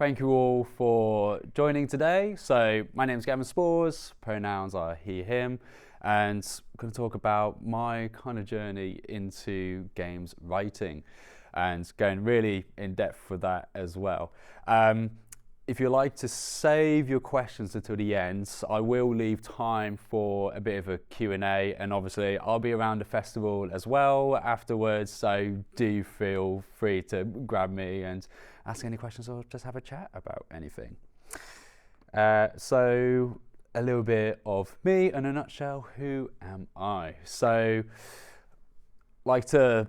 thank you all for joining today. So my name is Gavin Spoors, pronouns are he, him, and I'm going to talk about my kind of journey into games writing and going really in depth with that as well. If you like to save your questions until the end, I will leave time for a bit of a Q&A, and obviously I'll be around the festival as well afterwards, so do feel free to grab me and ask any questions or just have a chat about anything. So a little bit of me in a nutshell, who am I? So like to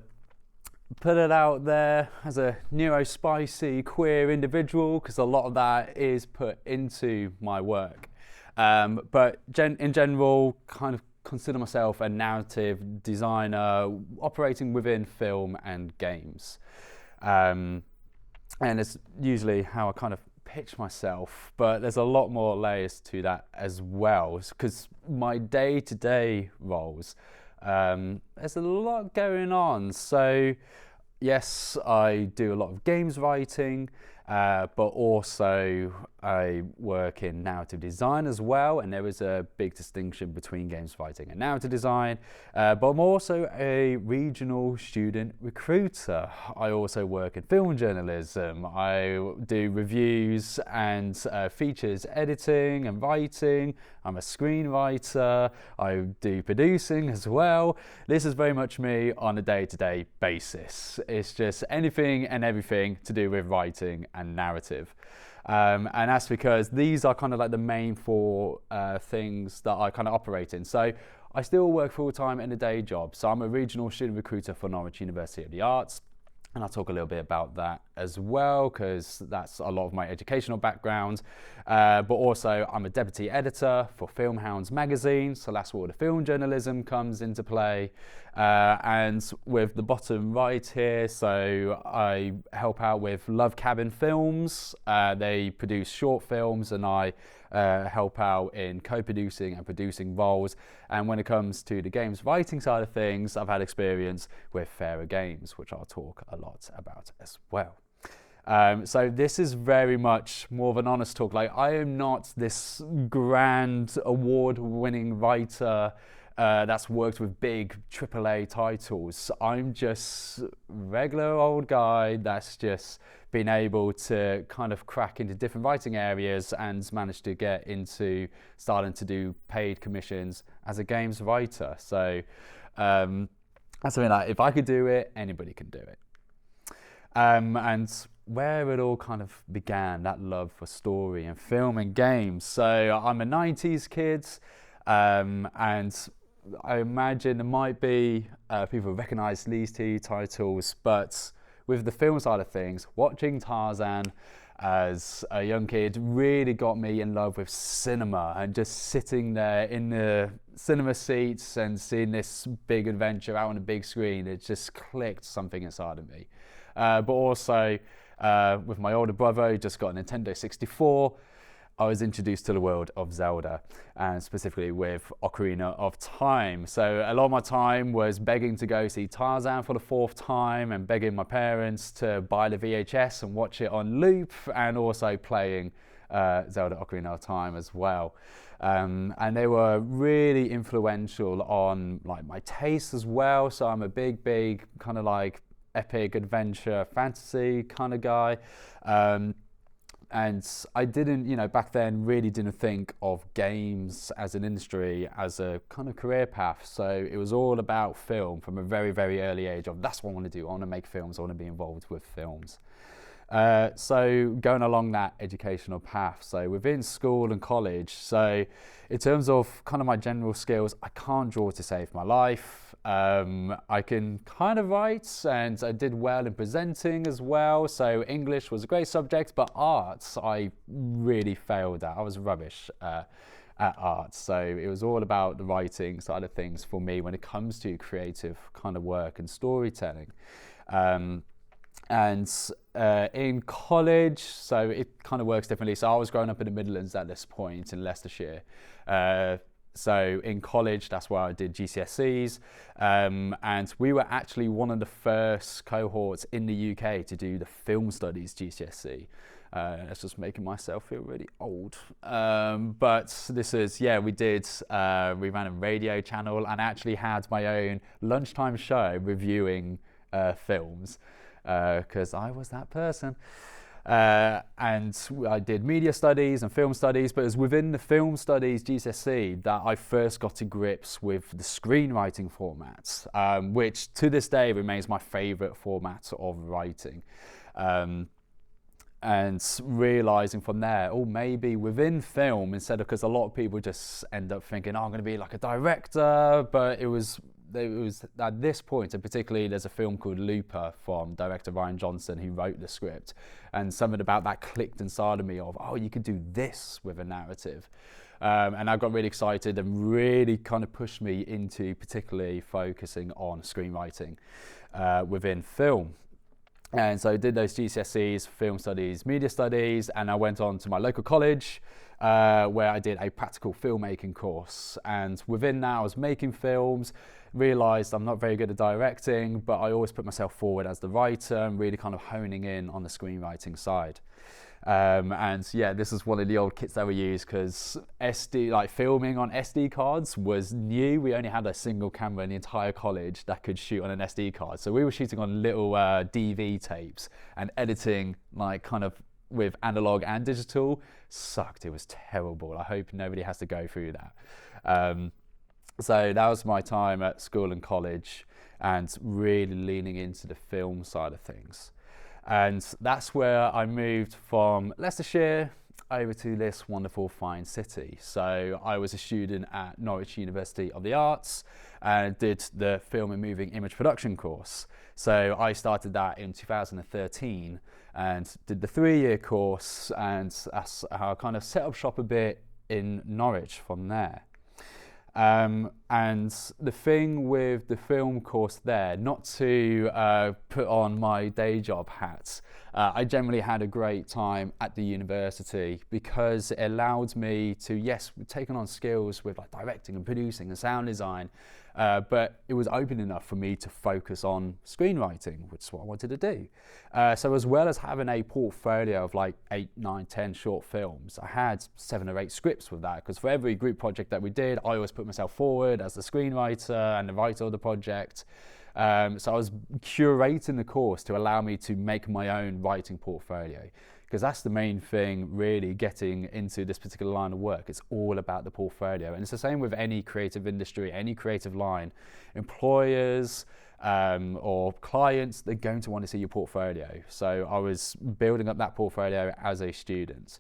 put it out there as a neurospicy queer individual, because a lot of that is put into my work. But in general, kind of consider myself a narrative designer operating within film and games. And it's usually how I kind of pitch myself, but there's a lot more layers to that as well, because my day-to-day roles, there's a lot going on. So yes, I do a lot of games writing, but also I work in narrative design as well, and there is a big distinction between games writing and narrative design, but I'm also a regional student recruiter. I also work in film journalism. I do reviews and features editing and writing. I'm a screenwriter. I do producing as well. This is very much me on a day-to-day basis. It's just anything and everything to do with writing and narrative. And that's because these are kind of like the main four things that I kind of operate in. So I still work full-time in a day job. So I'm a regional student recruiter for Norwich University of the Arts. And I'll talk a little bit about that as well, because that's a lot of my educational background. But also I'm a deputy editor for Film Hounds magazine. So that's where the film journalism comes into play. And with the bottom right here, so I help out with Love Cabin Films. They produce short films, and I help out in co-producing and producing roles. And when it comes to the games writing side of things, I've had experience with Fairer Games, which I'll talk a lot about as well. So this is very much more of an honest talk. Like, I am not this grand award-winning writer that's worked with big AAA titles. I'm just a regular old guy that's just been able to kind of crack into different writing areas and managed to get into starting to do paid commissions as a games writer. So that's something like, if I could do it, anybody can do it. And where it all kind of began, that love for story and film and games. So I'm a 90s kid, and I imagine there might be people who recognise these two titles, but with the film side of things, watching Tarzan as a young kid really got me in love with cinema, and just sitting there in the cinema seats and seeing this big adventure out on a big screen, it just clicked something inside of me. But also with my older brother, who just got a Nintendo 64, I was introduced to the world of Zelda, and specifically with Ocarina of Time. So a lot of my time was begging to go see Tarzan for the 4th time, and begging my parents to buy the VHS and watch it on loop, and also playing Zelda Ocarina of Time as well. And they were really influential on like my taste as well. So I'm a big kind of like epic adventure fantasy kind of guy. And I didn't, back then really didn't think of games as an industry, as a kind of career path. So it was all about film from a very, very early age of, that's what I want to do. I want to make films. I want to be involved with films. So going along that educational path, so within school and college, so in terms of kind of my general skills, I can't draw to save my life. I can kind of write, and I did well in presenting as well. So English was a great subject, but arts, I really failed at. I was rubbish at arts. So it was all about the writing side of things for me when it comes to creative kind of work and storytelling. And in college, so it kind of works differently. So I was growing up in the Midlands at this point in Leicestershire. So in college, that's where I did GCSEs, and we were actually one of the first cohorts in the UK to do the film studies GCSE. That's just making myself feel really old. But this is, we ran a radio channel and actually had my own lunchtime show reviewing films, because I was that person. And I did media studies and film studies, but it was within the film studies GCSE that I first got to grips with the screenwriting format, which to this day remains my favourite format of writing. And realising from there, maybe within film, instead of, because a lot of people just end up thinking, I'm going to be like a director, but it was at this point, and particularly there's a film called Looper from director Ryan Johnson, who wrote the script, and something about that clicked inside of me of, you could do this with a narrative. And I got really excited and really kind of pushed me into particularly focusing on screenwriting within film. And so I did those GCSEs, film studies, media studies, and I went on to my local college where I did a practical filmmaking course. And within that, I was making films, realised I'm not very good at directing, but I always put myself forward as the writer and really kind of honing in on the screenwriting side. This is one of the old kits that we use, because filming on SD cards was new. We only had a single camera in the entire college that could shoot on an SD card. So we were shooting on little DV tapes, and editing with analog and digital sucked. It was terrible. I hope nobody has to go through that. So that was my time at school and college, and really leaning into the film side of things. And that's where I moved from Leicestershire over to this wonderful fine city. So I was a student at Norwich University of the Arts and did the film and moving image production course. So I started that in 2013 and did the 3-year course, and that's how I kind of set up shop a bit in Norwich from there. And the thing with the film course there, not to put on my day job hat, I generally had a great time at the university, because it allowed me to, taking on skills with directing and producing and sound design, but it was open enough for me to focus on screenwriting, which is what I wanted to do. So as well as having a portfolio of 8, 9, 10 short films, I had 7 or 8 scripts with that, because for every group project that we did, I always put myself forward as the screenwriter and the writer of the project. So I was curating the course to allow me to make my own writing portfolio, because that's the main thing really getting into this particular line of work. It's all about the portfolio, and it's the same with any creative industry, any creative line. Employers or clients, they're going to want to see your portfolio. So I was building up that portfolio as a student.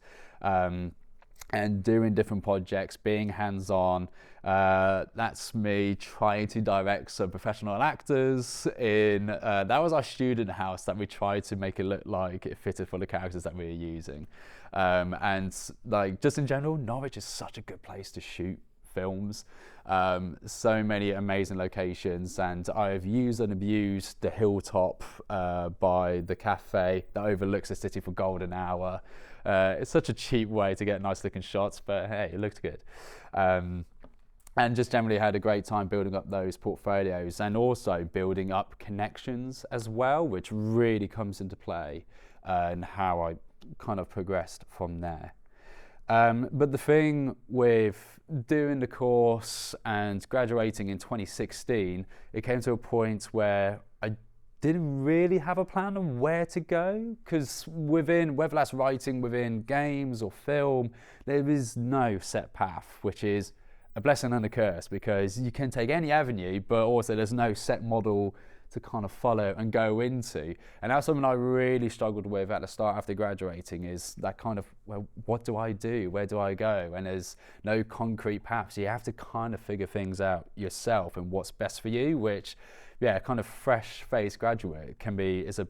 And doing different projects, being hands-on. That's me trying to direct some professional actors in, that was our student house that we tried to make it look like it fitted for the characters that we were using. And just in general, Norwich is such a good place to shoot films. So many amazing locations, and I've used and abused the hilltop by the cafe that overlooks the city for golden hour. It's such a cheap way to get nice looking shots, but hey, it looked good. And just generally had a great time building up those portfolios, and also building up connections as well, which really comes into play and how I kind of progressed from there. But the thing with doing the course and graduating in 2016, it came to a point where I didn't really have a plan of where to go, because within, whether that's writing within games or film, there is no set path, which is a blessing and a curse, because you can take any avenue, but also there's no set model to kind of follow and go into. And that's something I really struggled with at the start after graduating, is that kind of, well, what do I do? Where do I go? And there's no concrete paths. You have to kind of figure things out yourself and what's best for you, which, kind of fresh-faced graduate is a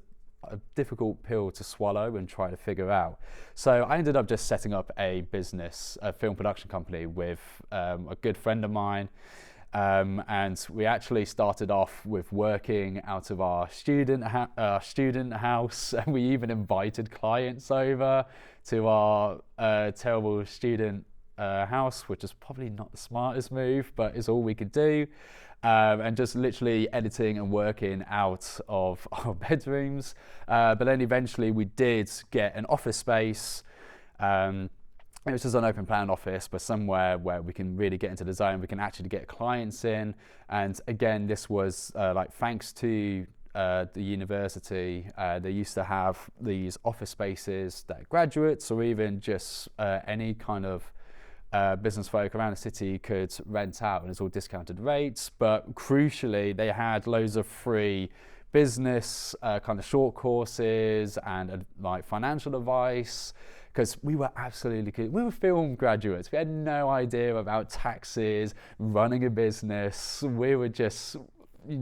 difficult pill to swallow and try to figure out. So I ended up just setting up a business, a film production company with a good friend of mine. And we actually started off with working out of our student house, and we even invited clients over to our terrible student house, which is probably not the smartest move, but it's all we could do. and just literally editing and working out of our bedrooms. But then eventually we did get an office space. It was just an open plan office, but somewhere where we can really get into the zone, we can actually get clients in. And again, this was like thanks to the university, they used to have these office spaces that graduates or even just any kind of business folk around the city could rent out, and it's all discounted rates. But crucially, they had loads of free business kind of short courses and like financial advice, because we were absolutely good. We were film graduates. We had no idea about taxes, running a business. We were just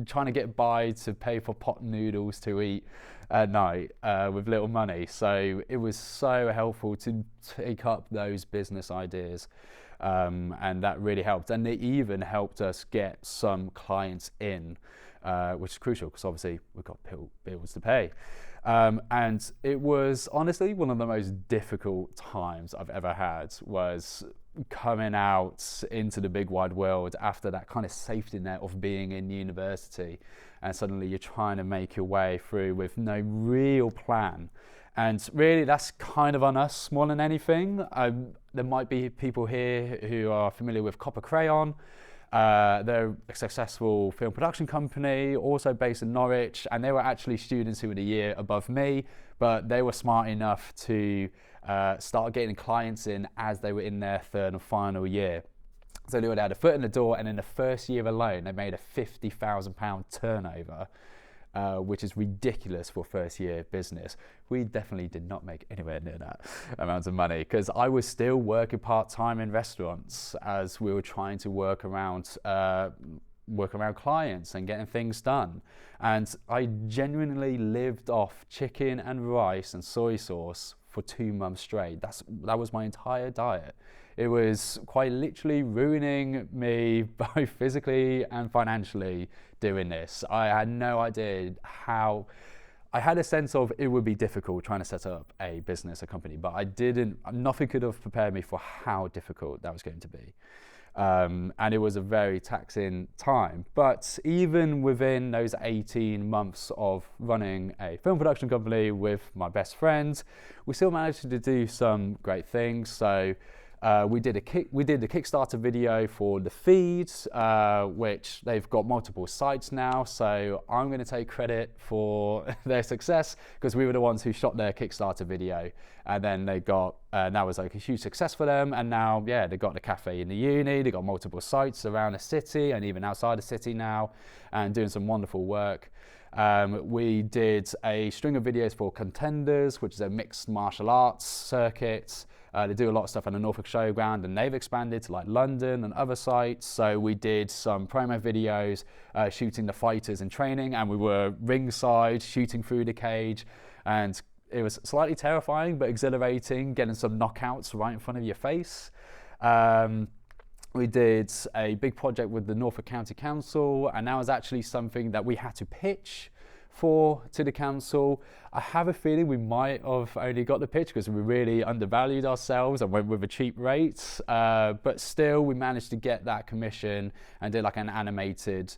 trying to get by to pay for pot noodles to eat at night with little money. So it was so helpful to take up those business ideas, and that really helped. And they even helped us get some clients in, which is crucial because obviously we've got bills to pay. And it was honestly one of the most difficult times I've ever had, was coming out into the big wide world after that kind of safety net of being in university, and suddenly you're trying to make your way through with no real plan. And really that's kind of on us more than anything. There might be people here who are familiar with Copper Crayon. They're a successful film production company, also based in Norwich, and they were actually students who were the year above me, but they were smart enough to start getting clients in as they were in their third and final year. So they would have a foot in the door, and in the first year alone, they made a £50,000 turnover, which is ridiculous for first year business. We definitely did not make anywhere near that amount of money, because I was still working part-time in restaurants as we were trying to work around clients and getting things done. And I genuinely lived off chicken and rice and soy sauce for 2 months straight. That was my entire diet. It was quite literally ruining me both physically and financially doing this. I had no idea how. I had a sense of it would be difficult trying to set up a business, a company, but nothing could have prepared me for how difficult that was going to be. And it was a very taxing time. But even within those 18 months of running a film production company with my best friends, we still managed to do some great things. So we did the Kickstarter video for the feed, which they've got multiple sites now. So I'm going to take credit for their success, because we were the ones who shot their Kickstarter video, and then they got that was like a huge success for them. And now, they got the cafe in the uni. They got multiple sites around the city and even outside the city now, and doing some wonderful work. We did a string of videos for Contenders, which is a mixed martial arts circuit. They do a lot of stuff on the Norfolk Showground, and they've expanded to like London and other sites. So we did some promo videos shooting the fighters in training, and we were ringside shooting through the cage, and it was slightly terrifying but exhilarating, getting some knockouts right in front of your face. We did a big project with the Norfolk County Council, and that was actually something that we had to pitch to the council. I have a feeling we might have only got the pitch because we really undervalued ourselves and went with a cheap rate, but still we managed to get that commission and did like an animated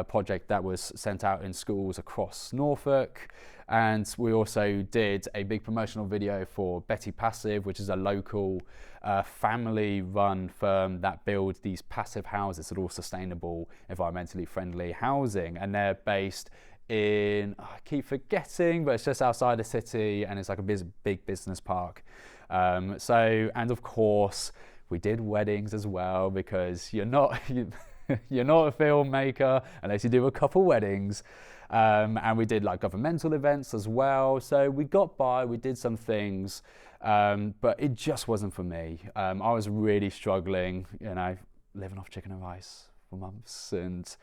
project that was sent out in schools across Norfolk. And we also did a big promotional video for Betty Passive, which is a local family-run firm that builds these passive houses that are all sustainable, environmentally friendly housing. And they're based in, I keep forgetting, but it's just outside the city, and it's like a big business park. And of course, we did weddings as well, because you're not a filmmaker unless you do a couple weddings. And we did like governmental events as well. So we got by, we did some things, but it just wasn't for me. I was really struggling, living off chicken and rice for months, and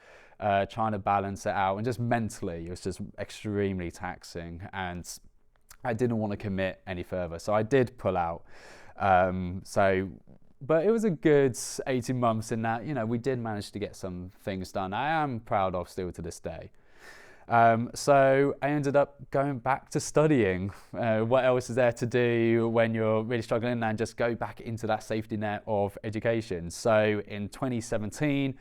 trying to balance it out, and just mentally it was just extremely taxing, and I didn't want to commit any further, so I did pull out. But it was a good 18 months in that, we did manage to get some things done I am proud of still to this day. So I ended up going back to studying. What else is there to do when you're really struggling, and just go back into that safety net of education. So in 2017,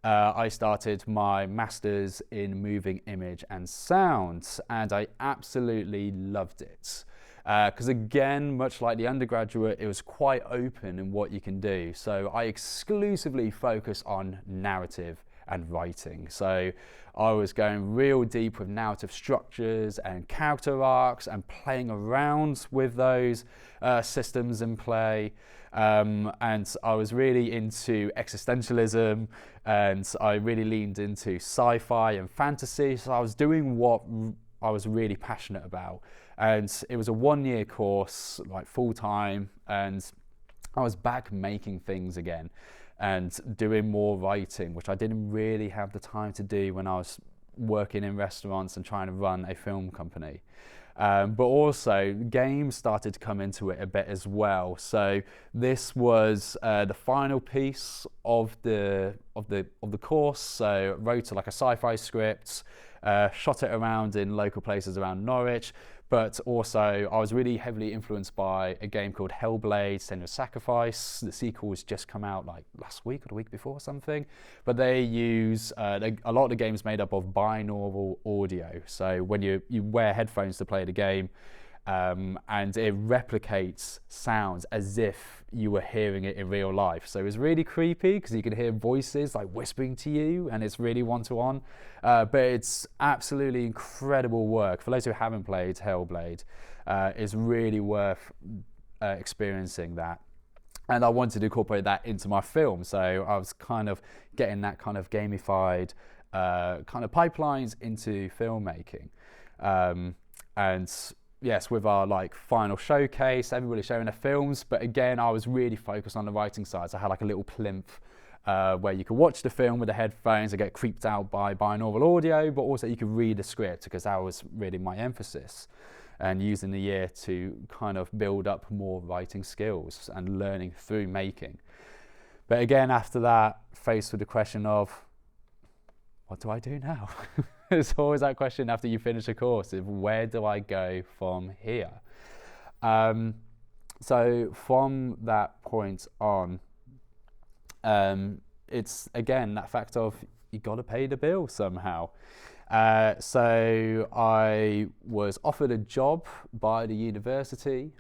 I started my master's in moving image and sound, and I absolutely loved it. Because again, much like the undergraduate, it was quite open in what you can do. So I exclusively focus on narrative and writing. So I was going real deep with narrative structures and character arcs and playing around with those systems in play. And I was really into existentialism, and I really leaned into sci-fi and fantasy. So I was doing what I was really passionate about. And it was a 1-year course, like full time, and I was back making things again and doing more writing, which I didn't really have the time to do when I was working in restaurants and trying to run a film company. But also games started to come into it a bit as well. So this was the final piece of the course. So wrote like a sci-fi script, shot it around in local places around Norwich. But also, I was really heavily influenced by a game called Hellblade: Senua's Sacrifice. The sequel has just come out like last week or the week before or something. But they use, a lot of the game's made up of binaural audio. So when you wear headphones to play the game, and it replicates sounds as if you were hearing it in real life. So it's really creepy because you can hear voices like whispering to you, and it's really one-to-one. But it's absolutely incredible work. For those who haven't played Hellblade, it's really worth experiencing that. And I wanted to incorporate that into my film. So I was kind of getting that kind of gamified kind of pipelines into filmmaking. And yes, with our like final showcase, everybody showing their films. But again, I was really focused on the writing side. So I had like a little plinth where you could watch the film with the headphones and get creeped out by binaural audio, but also you could read the script, because that was really my emphasis. And using the year to kind of build up more writing skills and learning through making. But again, after that, faced with the question of, what do I do now? There's always that question after you finish a course of where do I go from here? So from that point on, it's again that fact of you got to pay the bill somehow. So I was offered a job by the university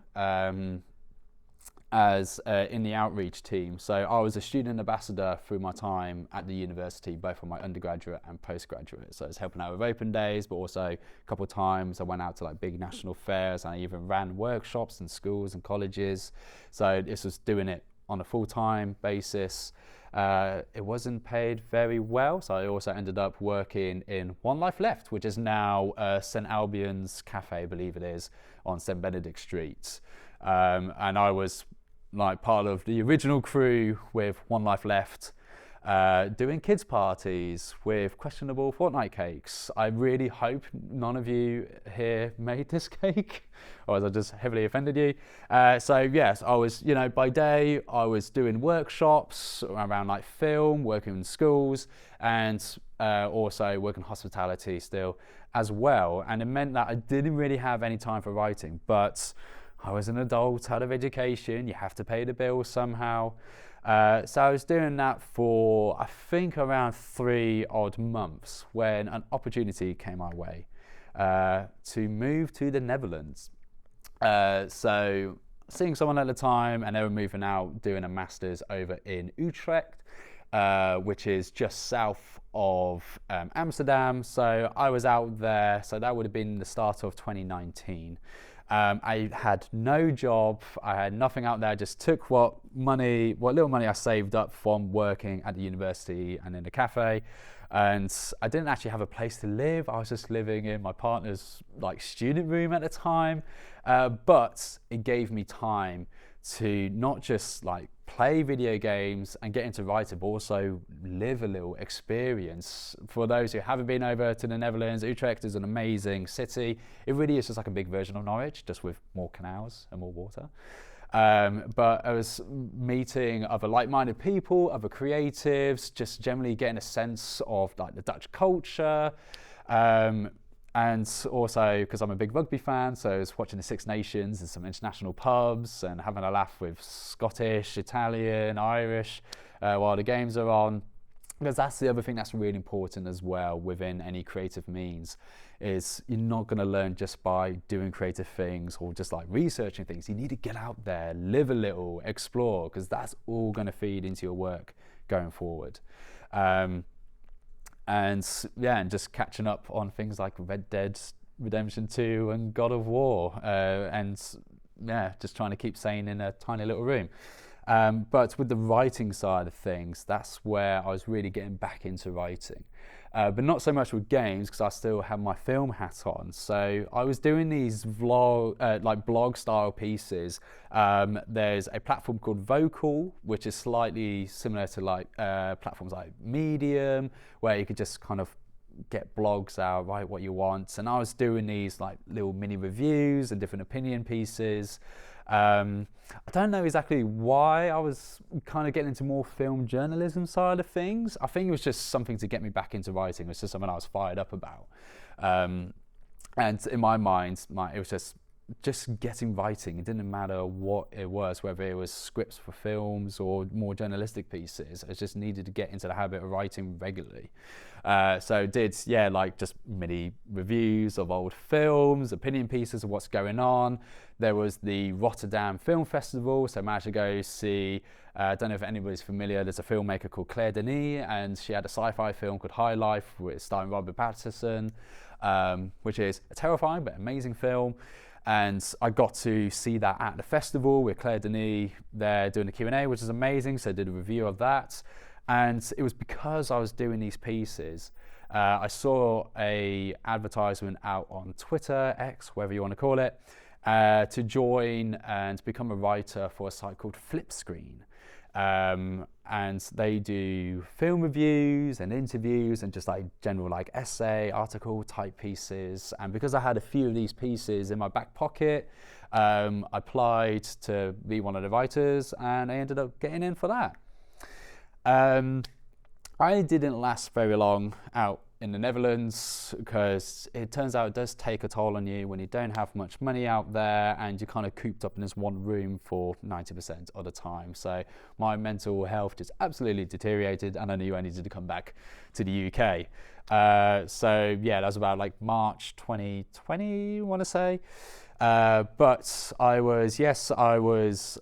as in the outreach team. So I was a student ambassador through my time at the university, both on my undergraduate and postgraduate. So I was helping out with open days, but also a couple of times I went out to like big national fairs, and I even ran workshops in schools and colleges. So this was doing it on a full-time basis. It wasn't paid very well, so I also ended up working in One Life Left, which is now St Albion's Cafe, I believe it is, on St Benedict Street. And I was like part of the original crew with One Life Left, doing kids parties with questionable Fortnite cakes. I really hope none of you here made this cake, or has I just heavily offended you? So yes, I was, by day I was doing workshops around like film, working in schools, and also working hospitality still as well. And it meant that I didn't really have any time for writing, but I was an adult out of education. You have to pay the bills somehow. So I was doing that for, I think, around 3 odd months when an opportunity came my way to move to the Netherlands. So seeing someone at the time, and they were moving out doing a master's over in Utrecht, which is just south of Amsterdam. So I was out there. So that would have been the start of 2019. I had no job, I had nothing out there. I just took what little money I saved up from working at the university and in the cafe, and I didn't actually have a place to live. I was just living in my partner's like student room at the time, but it gave me time to not just like play video games and get into writing, but also live a little experience. For those who haven't been over to the Netherlands, Utrecht is an amazing city. It really is just like a big version of Norwich, just with more canals and more water. But I was meeting other like-minded people, other creatives, just generally getting a sense of like the Dutch culture. And also because I'm a big rugby fan, so I was watching the Six Nations and some international pubs and having a laugh with Scottish, Italian, Irish while the games are on. because that's the other thing that's really important as well within any creative means, is you're not going to learn just by doing creative things or just like researching things. You need to get out there, live a little, explore, because that's all going to feed into your work going forward. And just catching up on things like Red Dead Redemption 2 and God of War, and just trying to keep sane in a tiny little room. But with the writing side of things, that's where I was really getting back into writing. But not so much with games, because I still have my film hat on. So I was doing these blog style pieces. There's a platform called Vocal, which is slightly similar to like platforms like Medium, where you could just kind of get blogs out, write what you want. And I was doing these like little mini reviews and different opinion pieces. I don't know exactly why I was kind of getting into more film journalism side of things. I think it was just something to get me back into writing. It was just something I was fired up about. And in my mind, it was just getting writing. It didn't matter what it was, whether it was scripts for films or more journalistic pieces. I just needed to get into the habit of writing regularly. So did like just mini reviews of old films, opinion pieces of what's going on. There was the Rotterdam Film Festival, so I managed to go see, I don't know if anybody's familiar, there's a filmmaker called Claire Denis, and she had a sci-fi film called High Life, starring Robert Pattinson, which is a terrifying but amazing film. And I got to see that at the festival with Claire Denis there doing the Q&A, which is amazing. So I did a review of that. And it was because I was doing these pieces. I saw a advertisement out on Twitter, X, whatever you want to call it, to join and become a writer for a site called Flipscreen. And they do film reviews and interviews and just like general like essay, article type pieces. And because I had a few of these pieces in my back pocket, I applied to be one of the writers, and I ended up getting in for that. I didn't last very long out in the Netherlands, because it turns out it does take a toll on you when you don't have much money out there and you're kind of cooped up in this one room for 90% of the time. So my mental health just absolutely deteriorated, and I knew I needed to come back to the UK. So yeah, that was about like March 2020, I want to say. But I was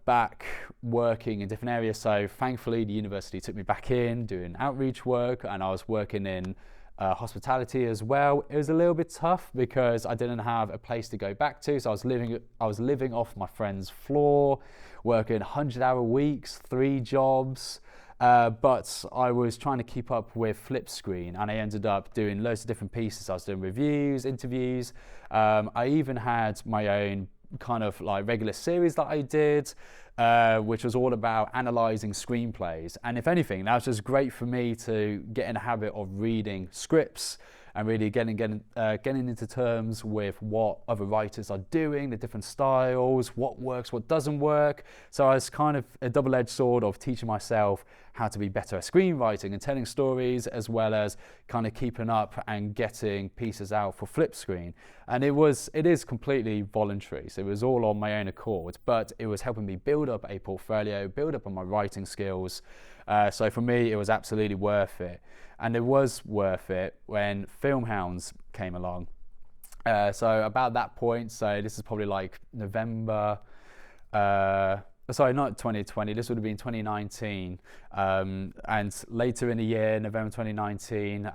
back working in different areas. So thankfully, the university took me back in doing outreach work, and I was working in hospitality as well. It was a little bit tough because I didn't have a place to go back to. So I was living off my friend's floor, working 100-hour weeks, 3 jobs. But I was trying to keep up with Flipscreen, and I ended up doing loads of different pieces. I was doing reviews, interviews. I even had my own kind of like regular series that I did, which was all about analysing screenplays. And if anything, that was just great for me to get in a habit of reading scripts and really getting into terms with what other writers are doing, the different styles, what works, what doesn't work. So I was kind of a double-edged sword of teaching myself how to be better at screenwriting and telling stories, as well as kind of keeping up and getting pieces out for Flipscreen. And it is completely voluntary, so it was all on my own accord, but it was helping me build up a portfolio, build up on my writing skills. So for me, it was absolutely worth it. And it was worth it when Filmhounds came along. So about that point, so this is probably like November, sorry, not 2020, this would have been 2019. And later in the year, November 2019,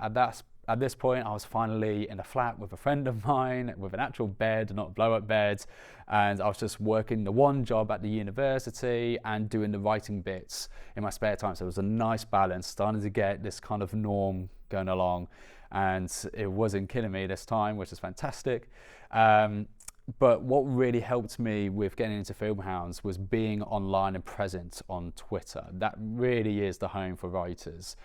at this point, I was finally in a flat with a friend of mine with an actual bed, not a blow-up bed. And I was just working the one job at the university and doing the writing bits in my spare time. So it was a nice balance, starting to get this kind of norm going along. And it wasn't killing me this time, which is fantastic. But what really helped me with getting into Filmhounds was being online and present on Twitter. That really is the home for writers.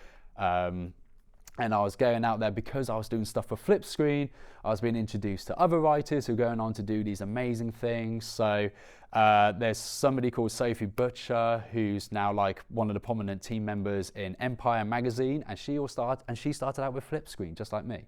And I was going out there because I was doing stuff for Flipscreen. I was being introduced to other writers who are going on to do these amazing things. So there's somebody called Sophie Butcher, who's now like one of the prominent team members in Empire magazine, and she started out with Flipscreen, just like me.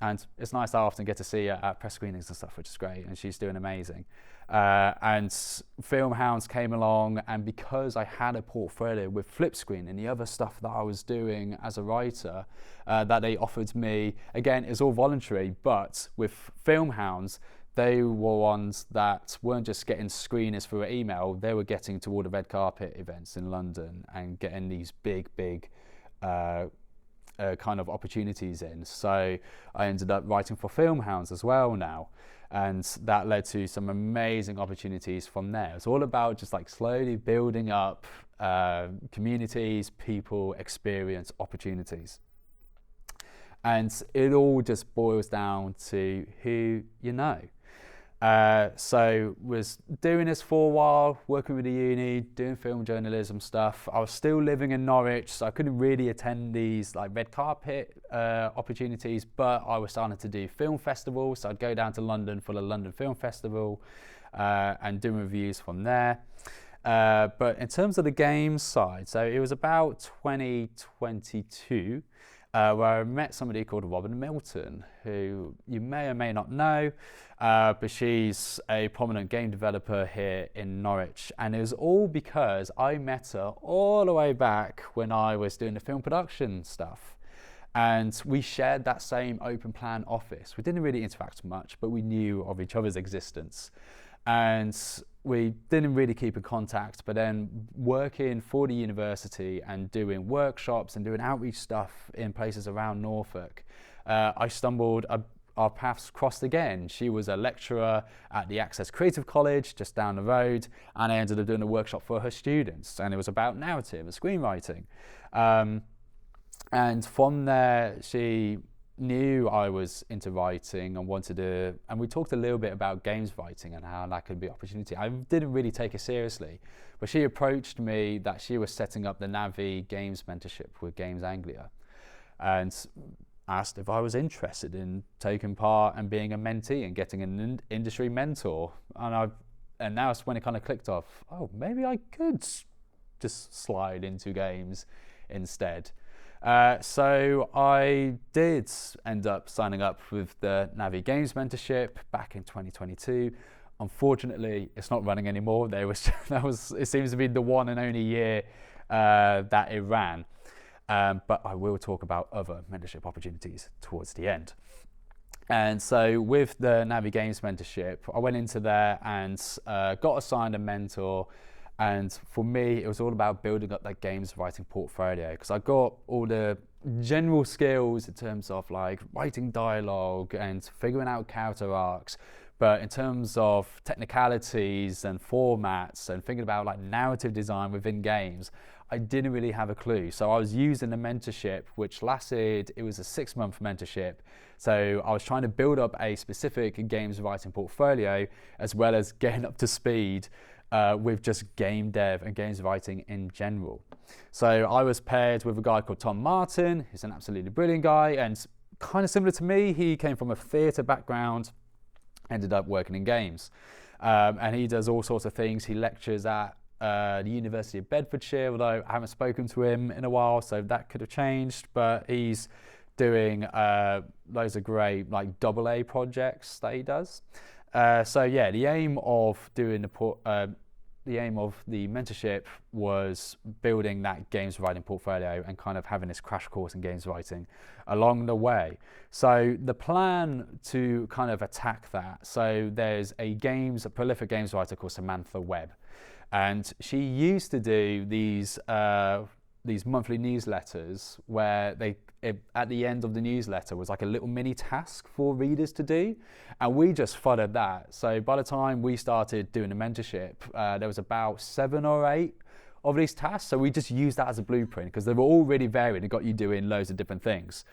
and it's nice I often get to see her at press screenings and stuff, which is great, and she's doing amazing. And Filmhounds came along, and because I had a portfolio with Flipscreen and the other stuff that I was doing as a writer, that they offered me, again, it's all voluntary, but with Filmhounds, they were ones that weren't just getting screeners through email, they were getting to all the red carpet events in London and getting these big kind of opportunities in. So I ended up writing for Filmhounds as well now, and that led to some amazing opportunities from there. It's all about just like slowly building up communities, people, experience, opportunities. And it all just boils down to who you know. So was doing this for a while, working with the uni, doing film journalism stuff. I was still living in Norwich, so I couldn't really attend these like red carpet opportunities, but I was starting to do film festivals. So I'd go down to London for the London Film Festival and do reviews from there. But in terms of the games side, so it was about 2022 where I met somebody called Robin Milton, who you may or may not know, but she's a prominent game developer here in Norwich. And it was all because I met her all the way back when I was doing the film production stuff. And we shared that same open plan office. We didn't really interact much, but we knew of each other's existence. And we didn't really keep in contact, but then working for the university and doing workshops and doing outreach stuff in places around Norfolk, I stumbled, our paths crossed again. She was a lecturer at the Access Creative College just down the road, and I ended up doing a workshop for her students, and it was about narrative and screenwriting. And from there, she knew I was into writing and wanted to, and we talked a little bit about games writing and how that could be an opportunity. I didn't really take it seriously, but she approached me that she was setting up the Navi Games mentorship with Games Anglia, and asked if I was interested in taking part and being a mentee and getting an industry mentor. And now it's when it kind of clicked off, oh, maybe I could just slide into games instead. So I did end up signing up with the Navi Games mentorship back in 2022. Unfortunately, it's not running anymore. It seems to be the one and only year that it ran. But I will talk about other mentorship opportunities towards the end. And so with the Navi Games mentorship, I went into there and got assigned a mentor. And for me, it was all about building up that games writing portfolio, because I got all the general skills in terms of like writing dialogue and figuring out character arcs. But in terms of technicalities and formats and thinking about like narrative design within games, I didn't really have a clue. So I was using the mentorship, which lasted, it was a 6-month mentorship. So I was trying to build up a specific games writing portfolio, as well as getting up to speed with just game dev and games writing in general. So I was paired with a guy called Tom Martin, who's an absolutely brilliant guy, and kind of similar to me. He came from a theatre background, ended up working in games. And he does all sorts of things. He lectures at the University of Bedfordshire, although I haven't spoken to him in a while, so that could have changed. But he's doing loads of great like AA projects that he does. So yeah, the aim of doing the aim of the mentorship was building that games writing portfolio and kind of having this crash course in games writing along the way. So the plan to kind of attack that, so there's a prolific games writer called Samantha Webb, and she used to do these monthly newsletters where at the end of the newsletter was like a little mini task for readers to do, and we just followed that. So by the time we started doing the mentorship, there was about 7 or 8 of these tasks. So we just used that as a blueprint because they were all really varied and got you doing loads of different things.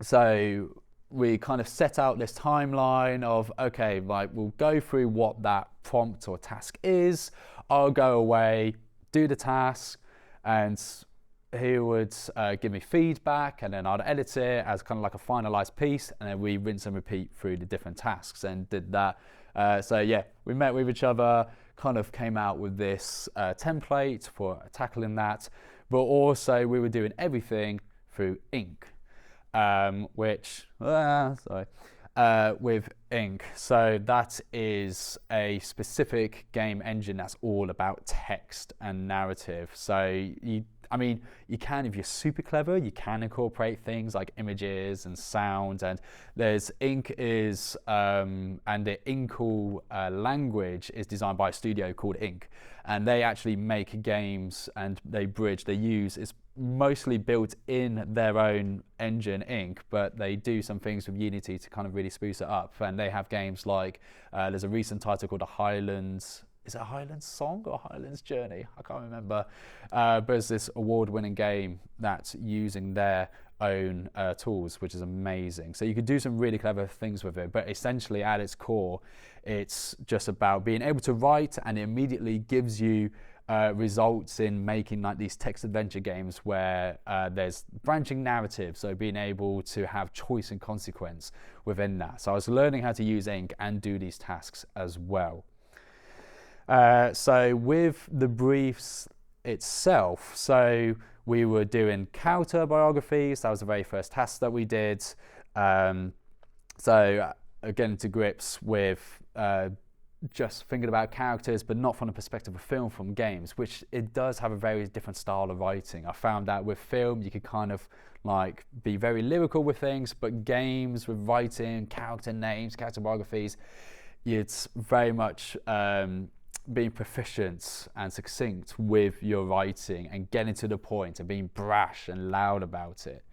So we kind of set out this timeline of, okay, like we'll go through what that prompt or task is. I'll go away, do the task, and he would give me feedback, and then I'd edit it as kind of like a finalized piece, and then we rinse and repeat through the different tasks and did that. So yeah, we met with each other, kind of came out with this template for tackling that, but also we were doing everything through ink. with ink. So that is a specific game engine that's all about text and narrative. So you can, if you're super clever, you can incorporate things like images and sound. And there's ink is, and the Inkle language is designed by a studio called Ink, and they actually make games and they use is mostly built in their own engine, Ink, but they do some things with Unity to kind of really spruce it up. And they have games like there's a recent title called Highlands. Is it a Highlands Song or Highlands Journey? I can't remember. But it's this award-winning game that's using their own tools, which is amazing. So you could do some really clever things with it, but essentially at its core, it's just about being able to write, and it immediately gives you results in making like these text adventure games where there's branching narrative, so being able to have choice and consequence within that. So I was learning how to use Ink and do these tasks as well. So with the briefs itself, so we were doing character biographies. That was the very first task that we did. So getting to grips with just thinking about characters, but not from the perspective of film, from games, which it does have a very different style of writing. I found that with film, you could kind of like be very lyrical with things, but games with writing, character names, character biographies, it's very much being proficient and succinct with your writing and getting to the point and being brash and loud about it.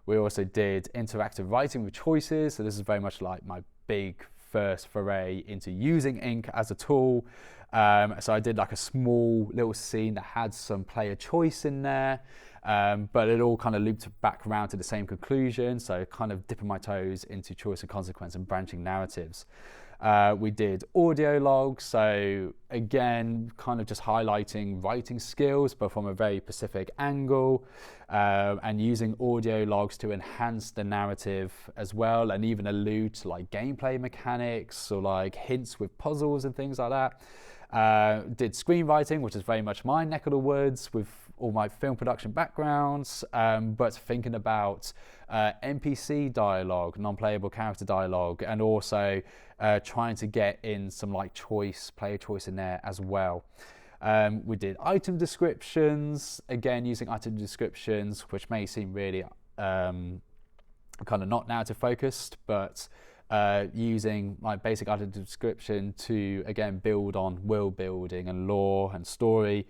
We also did interactive writing with choices, so this is very much like my big first foray into using Ink as a tool. So I did like a small little scene that had some player choice in there, but it all kind of looped back around to the same conclusion, so kind of dipping my toes into choice and consequence and branching narratives. We did audio logs, so again, kind of just highlighting writing skills, but from a very specific angle, and using audio logs to enhance the narrative as well, and even allude to like gameplay mechanics or like hints with puzzles and things like that. Did screenwriting, which is very much my neck of the woods with all my film production backgrounds, but thinking about NPC dialogue, non-playable character dialogue, and also trying to get in some like player choice in there as well. We did item descriptions, again using item descriptions, which may seem really kind of not narrative focused, but using like basic item description to again build on world building and lore and story.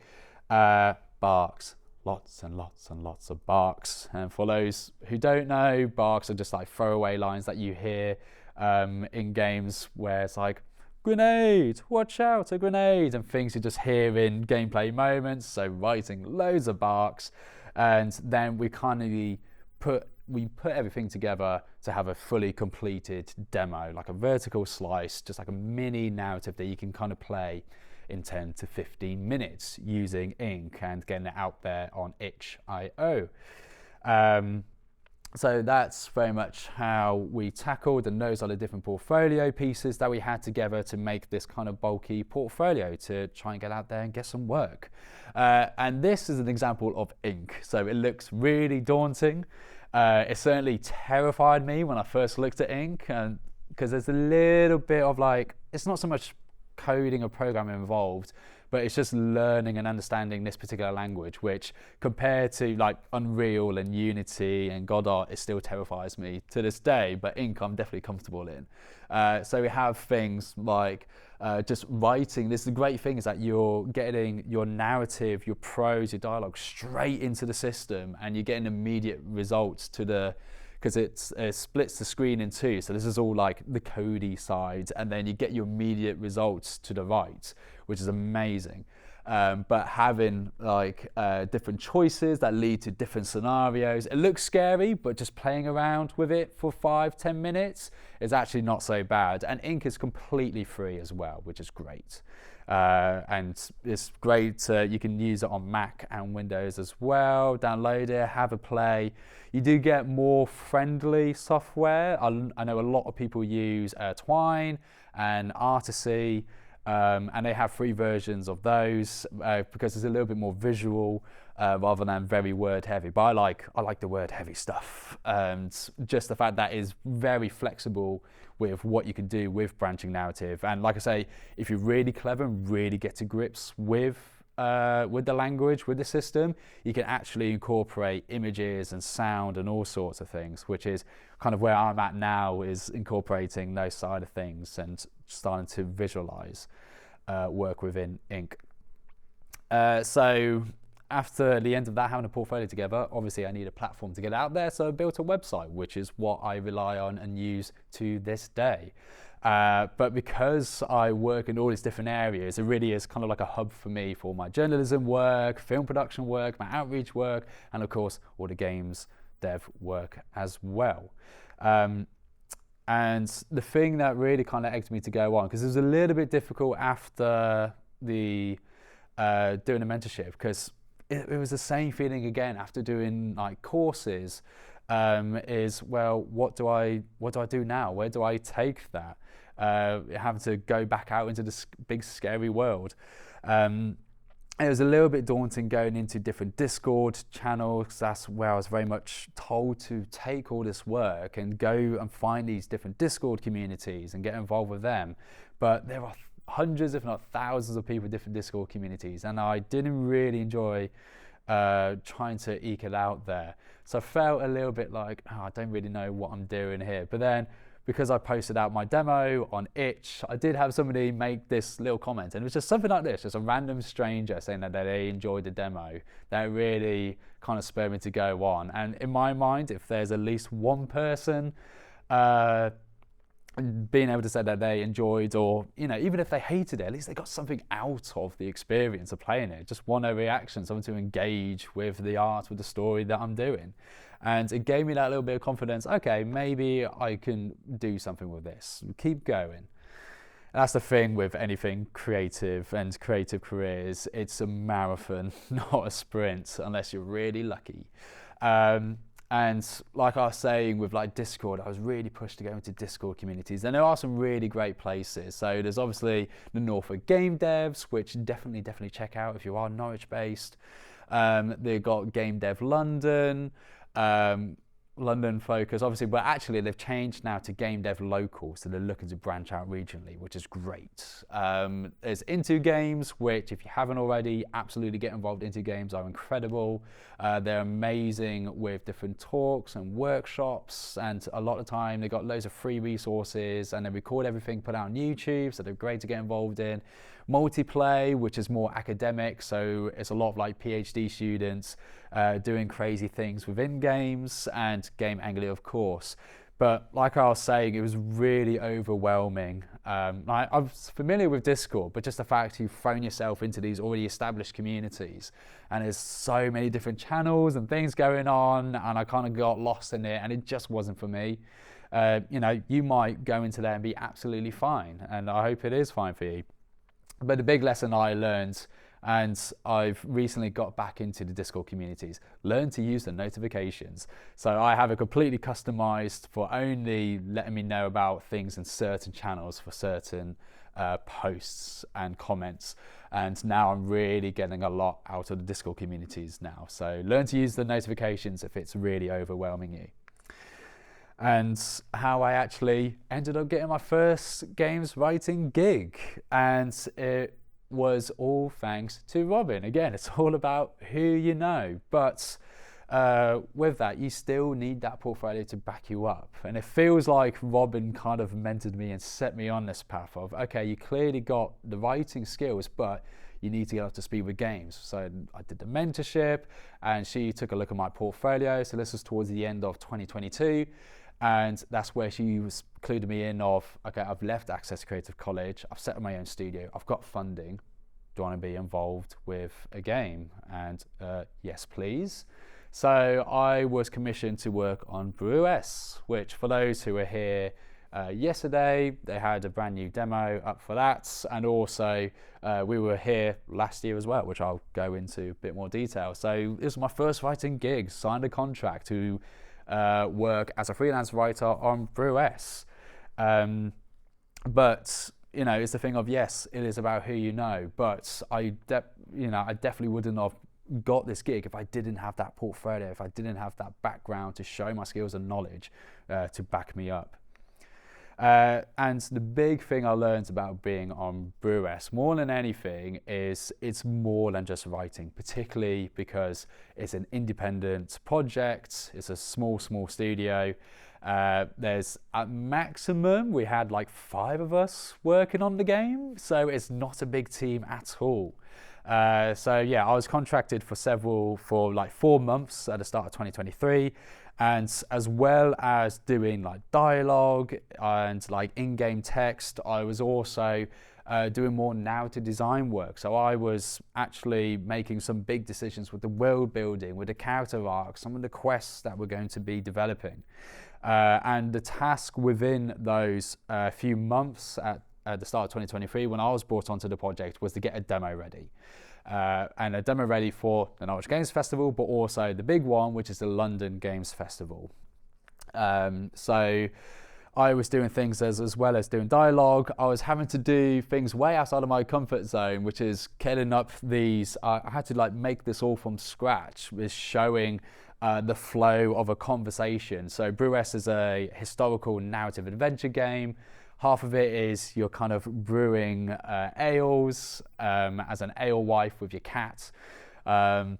Barks, lots and lots and lots of barks. And for those who don't know, barks are just like throwaway lines that you hear in games where it's like, grenade, watch out, a grenade, and things you just hear in gameplay moments. So writing loads of barks, and then we kind of put everything together to have a fully completed demo, like a vertical slice, just like a mini narrative that you can kind of play in 10 to 15 minutes using Ink and getting it out there on itch.io. So that's very much how we tackled, and those are the different portfolio pieces that we had together to make this kind of bulky portfolio to try and get out there and get some work. And this is an example of Ink. So it looks really daunting. It certainly terrified me when I first looked at Ink, because there's a little bit of like, it's not so much coding or programming involved, but it's just learning and understanding this particular language, which compared to like Unreal and Unity and Godot, it still terrifies me to this day, but Ink I'm definitely comfortable in. So we have things like just writing. This is the great thing, is that you're getting your narrative, your prose, your dialogue straight into the system, and you're getting immediate results because it splits the screen in two. So this is all like the codey side, and then you get your immediate results to the right, which is amazing. But having like different choices that lead to different scenarios, it looks scary, but just playing around with it for 5-10 minutes is actually not so bad. And Ink is completely free as well, which is great. And it's great. You can use it on Mac and Windows as well. Download it, have a play. You do get more friendly software. I know a lot of people use Twine and Artisy, And they have free versions of those because it's a little bit more visual rather than very word heavy. But I like the word heavy stuff, and just the fact that is very flexible with what you can do with branching narrative. And like I say, if you're really clever and really get to grips with the language, with the system, you can actually incorporate images and sound and all sorts of things, which is kind of where I'm at now, is incorporating those side of things and starting to visualize work within Ink. So after the end of that, having a portfolio together, obviously I need a platform to get out there, so I built a website, which is what I rely on and use to this day. But because I work in all these different areas, it really is kind of like a hub for me for my journalism work, film production work, my outreach work, and of course all the games dev work as well. And the thing that really kind of egged me to go on, because it was a little bit difficult after the doing a mentorship, because it was the same feeling again after doing like courses, is, well, what do I do now? Where do I take that? Having to go back out into this big scary world. It was a little bit daunting going into different Discord channels. That's where I was very much told to take all this work and go and find these different Discord communities and get involved with them. But there are hundreds, if not thousands, of people in different Discord communities, and I didn't really enjoy trying to eke it out there. So I felt a little bit like, I don't really know what I'm doing here. But then, because I posted out my demo on Itch, I did have somebody make this little comment, and it was just something like this, just a random stranger saying that they enjoyed the demo. That really kind of spurred me to go on. And in my mind, if there's at least one person being able to say that they enjoyed, or even if they hated it, at least they got something out of the experience of playing it. Just one reaction, someone to engage with the art, with the story that I'm doing. And it gave me that little bit of confidence. Okay, maybe I can do something with this. Keep going. And that's the thing with anything creative and creative careers. It's a marathon, not a sprint, unless you're really lucky. And like I was saying with like Discord, I was really pushed to go into Discord communities, and there are some really great places. So there's obviously the Norfolk Game Devs, which definitely check out if you are Norwich-based. They've got Game Dev London, London focus, obviously, but actually they've changed now to Game Dev Local, so they're looking to branch out regionally, which is great. There's Into Games, which if you haven't already, absolutely get involved. Into Games are incredible. They're amazing with different talks and workshops, and a lot of time they've got loads of free resources, and they record everything, put out on YouTube, so they're great to get involved in. Multiplay, which is more academic, so it's a lot of like PhD students doing crazy things within games, and Game Anglia, of course. But like I was saying, it was really overwhelming. I was familiar with Discord, but just the fact you've thrown yourself into these already established communities, and there's so many different channels and things going on, and I kind of got lost in it, and it just wasn't for me. You might go into there and be absolutely fine, and I hope it is fine for you. But the big lesson I learned, and I've recently got back into the Discord communities, learn to use the notifications. So I have it completely customized for only letting me know about things in certain channels for certain posts and comments. And now I'm really getting a lot out of the Discord communities now. So learn to use the notifications if it's really overwhelming you. And how I actually ended up getting my first games writing gig, and it was all thanks to Robin. Again, it's all about who you know, but with that, you still need that portfolio to back you up. And it feels like Robin kind of mentored me and set me on this path of, okay, you clearly got the writing skills, but you need to get up to speed with games. So I did the mentorship, and she took a look at my portfolio. So this was towards the end of 2022. And that's where she was clued me in of, okay, I've left Access Creative College, I've set up my own studio, I've got funding, do you want to be involved with a game? And yes, please. So I was commissioned to work on Brewess, which for those who were here yesterday, they had a brand new demo up for that. And also we were here last year as well, which I'll go into a bit more detail. So this was my first writing gig, signed a contract to work as a freelance writer on Brewess. But it's the thing of, yes, it is about who you know, but I definitely wouldn't have got this gig if I didn't have that portfolio, if I didn't have that background to show my skills and knowledge to back me up. And the big thing I learned about being on Brewess, more than anything, is it's more than just writing, particularly because it's an independent project. It's a small studio. There's at maximum, we had like 5 of us working on the game, so it's not a big team at all. So yeah, I was contracted for like 4 months at the start of 2023. And as well as doing like dialogue and like in-game text, I was also doing more narrative design work. So I was actually making some big decisions with the world building, with the character arcs, some of the quests that we're going to be developing. And the task within those few months at the start of 2023, when I was brought onto the project, was to get a demo ready. And a demo ready for the Norwich Games Festival, but also the big one, which is the London Games Festival. So I was doing things as well as doing dialogue. I was having to do things way outside of my comfort zone, which is getting up these. I had to like make this all from scratch, with showing the flow of a conversation. So Brewess is a historical narrative adventure game. Half of it is you're kind of brewing ales as an alewife with your cat, and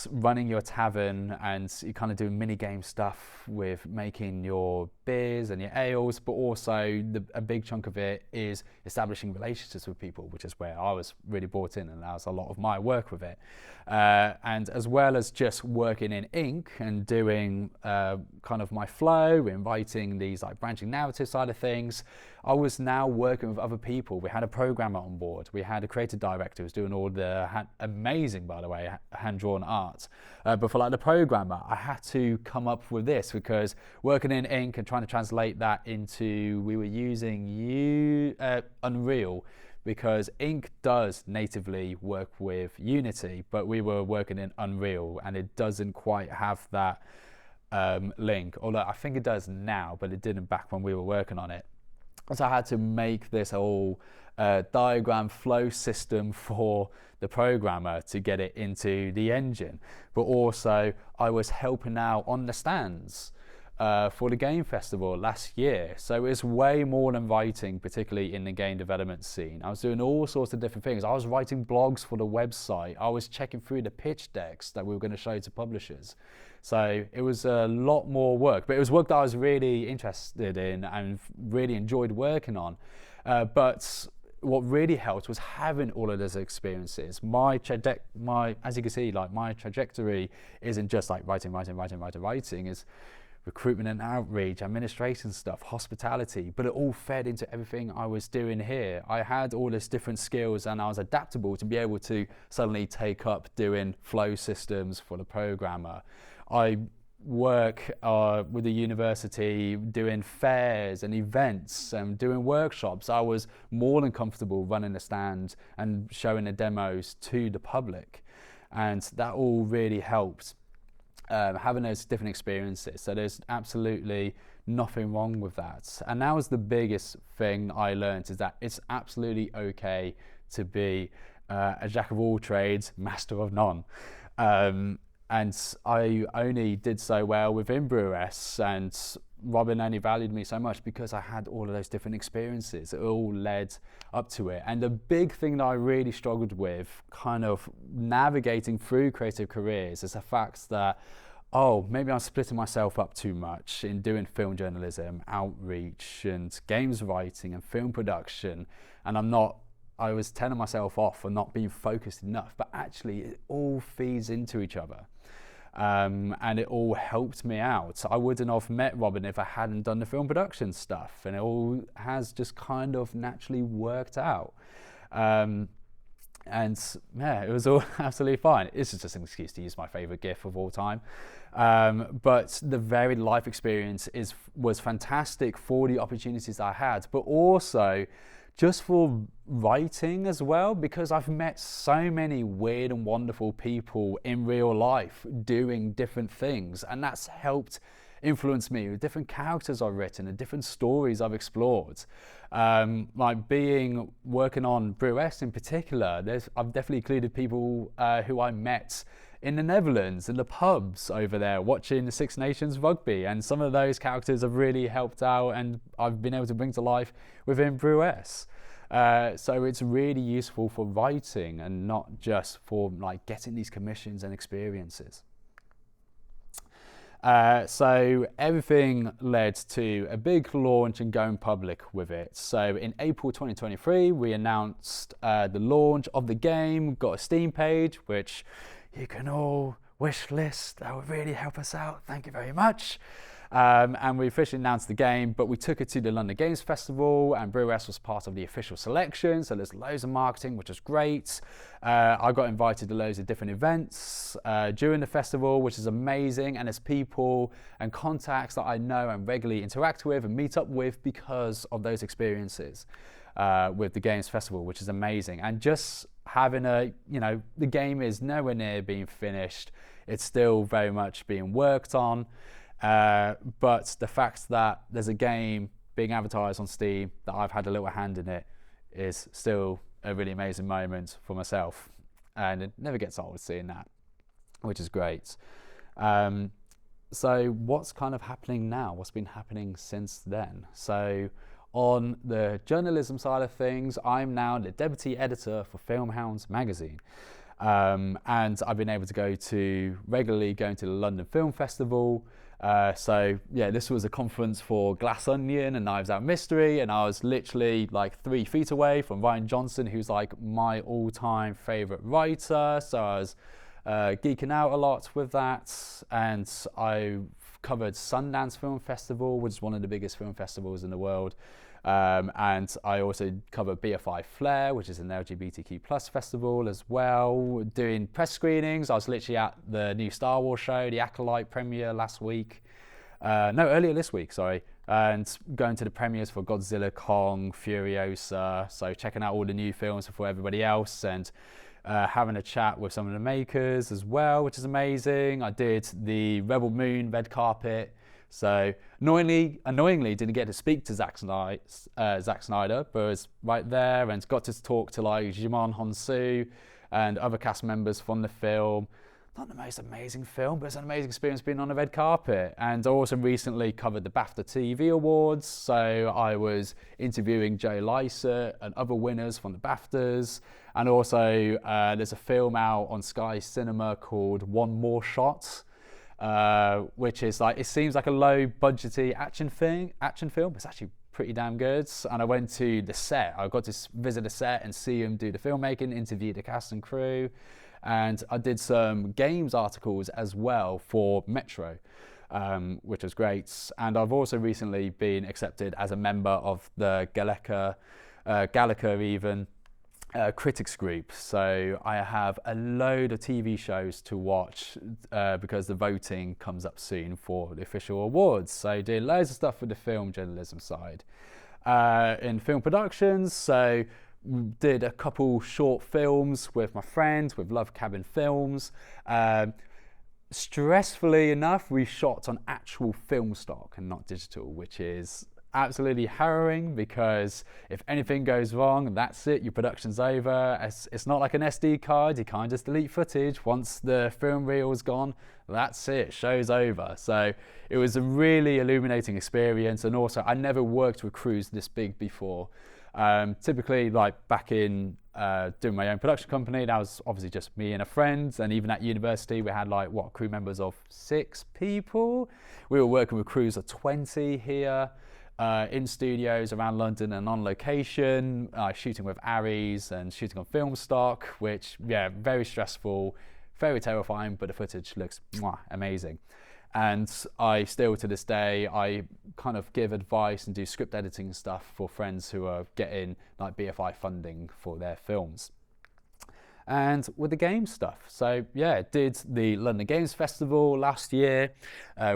running your tavern, and you kind of do mini game stuff with making your beers and your ales, but also a big chunk of it is establishing relationships with people, which is where I was really brought in, and that was a lot of my work with it. And as well as just working in ink and doing kind of my flow, inviting these like branching narrative side of things, I was now working with other people. We had a programmer on board. We had a creative director who was doing all the amazing, by the way, hand-drawn art. But for like the programmer, I had to come up with this, because working in ink and trying to translate that into, we were using Unreal, because ink does natively work with Unity, but we were working in Unreal and it doesn't quite have that link. Although I think it does now, but it didn't back when we were working on it. So I had to make this whole diagram flow system for the programmer to get it into the engine. But also I was helping out on the stands for the Game Festival last year. So it's way more than writing, particularly in the game development scene. I was doing all sorts of different things. I was writing blogs for the website. I was checking through the pitch decks that we were going to show to publishers. So it was a lot more work, but it was work that I was really interested in and really enjoyed working on. But what really helped was having all of those experiences. As you can see, like my trajectory isn't just like writing, is recruitment and outreach, administration stuff, hospitality, but it all fed into everything I was doing here. I had all these different skills and I was adaptable to be able to suddenly take up doing flow systems for the programmer. I work with the university doing fairs and events and doing workshops. I was more than comfortable running a stand and showing the demos to the public, and that all really helped. Having those different experiences, so there's absolutely nothing wrong with that. And that was the biggest thing I learned, is that it's absolutely okay to be a jack of all trades, master of none. And I only did so well within Brewess, and Robin only valued me so much because I had all of those different experiences. It all led up to it. And the big thing that I really struggled with, kind of navigating through creative careers, is the fact that, maybe I'm splitting myself up too much in doing film journalism, outreach, and games writing and film production, and I was telling myself off for not being focused enough, but actually it all feeds into each other. And it all helped me out. I wouldn't have met Robin if I hadn't done the film production stuff, and it all has just kind of naturally worked out. And yeah, it was all absolutely fine. It's just an excuse to use my favorite GIF of all time. But the varied life experience was fantastic for the opportunities I had, but also just for writing as well, because I've met so many weird and wonderful people in real life doing different things, and that's helped influenced me, with different characters I've written and different stories I've explored. Like working on Brewess in particular, I've definitely included people who I met in the Netherlands, in the pubs over there, watching the Six Nations rugby, and some of those characters have really helped out and I've been able to bring to life within Brewess. So it's really useful for writing and not just for like getting these commissions and experiences. So everything led to a big launch and going public with it. So in April 2023, we announced the launch of the game, got a Steam page, which you can all wish list. That would really help us out. Thank you very much. And we officially announced the game, but we took it to the London Games Festival, and Brewess was part of the official selection, so there's loads of marketing, which was great. I got invited to loads of different events during the festival, which is amazing, and there's people and contacts that I know and regularly interact with and meet up with because of those experiences with the Games Festival, which is amazing. And just having the game is nowhere near being finished. It's still very much being worked on. But the fact that there's a game being advertised on Steam, that I've had a little hand in it, is still a really amazing moment for myself. And it never gets old seeing that, which is great. So what's kind of happening now? What's been happening since then? So on the journalism side of things, I'm now the deputy editor for Filmhounds magazine. And I've been able to regularly going to the London Film Festival. So yeah, this was a conference for Glass Onion and Knives Out Mystery, and I was literally like 3 feet away from Ryan Johnson, who's like my all-time favorite writer. So I was geeking out a lot with that, and I covered Sundance Film Festival, which is one of the biggest film festivals in the world. And I also covered BFI Flair, which is an LGBTQ plus festival as well, doing press screenings. I was literally at the new Star Wars show, the Acolyte premiere earlier this week, sorry, and going to the premieres for Godzilla, Kong, Furiosa, so checking out all the new films before everybody else, and having a chat with some of the makers as well, which is amazing. I did the Rebel Moon red carpet. So annoyingly didn't get to speak to Zack Snyder, but was right there and got to talk to like Djimon Hounsou and other cast members from the film. Not the most amazing film, but it's an amazing experience being on the red carpet. And I also recently covered the BAFTA TV Awards, so I was interviewing Joe Lycett and other winners from the BAFTAs. And also there's a film out on Sky Cinema called One More Shot, which is like, it seems like a low budgety action film, but it's actually pretty damn good. And I went to the set. I got to visit the set and see them do the filmmaking, interview the cast and crew, and I did some games articles as well for Metro, which was great. And I've also recently been accepted as a member of the Gallica critics group, so I have a load of TV shows to watch because the voting comes up soon for the official awards. So doing loads of stuff with the film journalism side. In film productions, so did a couple short films with my friend with Love Cabin Films. Stressfully enough, we shot on actual film stock and not digital, which is absolutely harrowing, because if anything goes wrong, that's it, your production's over. It's not like an SD card, you can't just delete footage. Once the film reel's gone, that's it, show's over. So it was a really illuminating experience, and also I never worked with crews this big before. Typically, like back in doing my own production company, that was obviously just me and a friend, and even at university we had like crew members of 6 people. We were working with crews of 20 here. In studios around London and on location, shooting with Aries and shooting on film stock, which, yeah, very stressful, very terrifying, but the footage looks amazing. And I still, to this day, I kind of give advice and do script editing and stuff for friends who are getting like BFI funding for their films. And with the game stuff, so yeah, did the London Games Festival last year